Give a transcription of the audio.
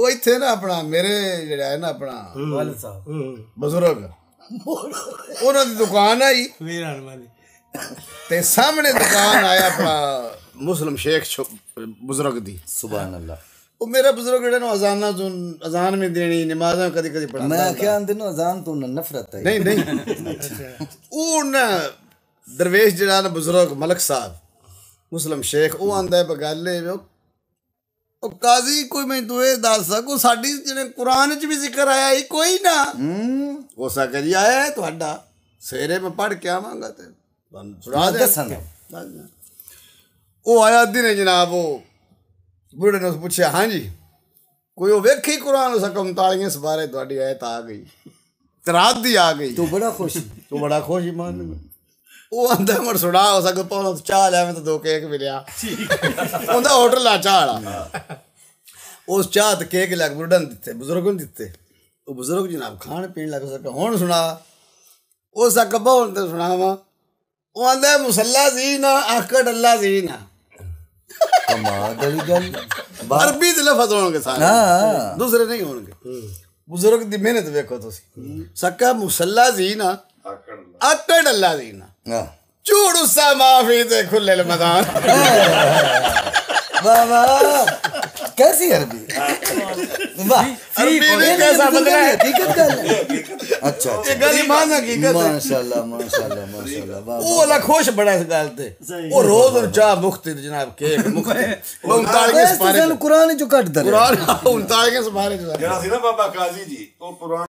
वो इत्थे ना अपना मेरे जेड़ा है ना अपना वालिद साहब बुजुर्ग उन्होंने दी दुकान आई ते सामने दुकान आया अपना मुस्लिम शेख बुजुर्ग दी। सुभान अल्लाह। वो मेरा बुजुर्ग जेड़ा ना अजान में देनी नमाज़ां कदी कदी पढ़ांदा। मैं क्या आंदे नो अजान तो नफरत है। नहीं वो ना दरवेश जेड़ा ना बुजुर्ग मलक साहब मुस्लिम शेख वो आंदा है बगाले वो काजी कोई मैं तुए दस सकूं साडी जेने कुरान च भी जिक्र आया ही कोई ना हो सके जी आया है तुहाडा सवेरे में पढ़ के आवांगा ते सुना दे वो आया दिन जनाब वो बूढ़े ने पूछा हाँ जी कोई वो वेखी कुरान हो सका 39 सवारे तुहाडी आयत आ गई रात दी आ गई तू बड़ा खुश मान वो आंदा मुड़ सुना हो सके पौना चाह लिया मैं तो 2 केक मिलिया उनका होटल आ चाह वाला उस चाह ते केक लग बुढ़ा ने दिते बुजुर्ग ने दिते वो बुजुर्ग जनाब खान पीन लग सके हुण सुना वो सक बहुन ते सुनावा वो आंदा मुसल्ला सी ना आकड़ अल्लाह सी ना कमाल दी गल अरबी दे लफ्ज़ होणगे सारे दूसरे नहीं होणगे बुजुर्ग दी मेहनत देखो तुसी सक्का मुसल्ला सी ना आकड़ अल्लाह सी ना चूड़ उस्सा माफी ते खुले मैदान। वाह वाह कैसी अरबी वाह अरबी में कैसा बदला है हकीकत गल अच्छा ये गल ईमान हकीकत है माशाल्लाह माशाल्लाह माशाल्लाह वाह वो वाला खुश बड़ा इस गल ते वो रोज और चाह मुफ्त जनाब केक मुफ्त 39 सपारे कुरान जो कट दे कुरान 39 सपारे जरा सी ना बाबा काजी जी वो कुरान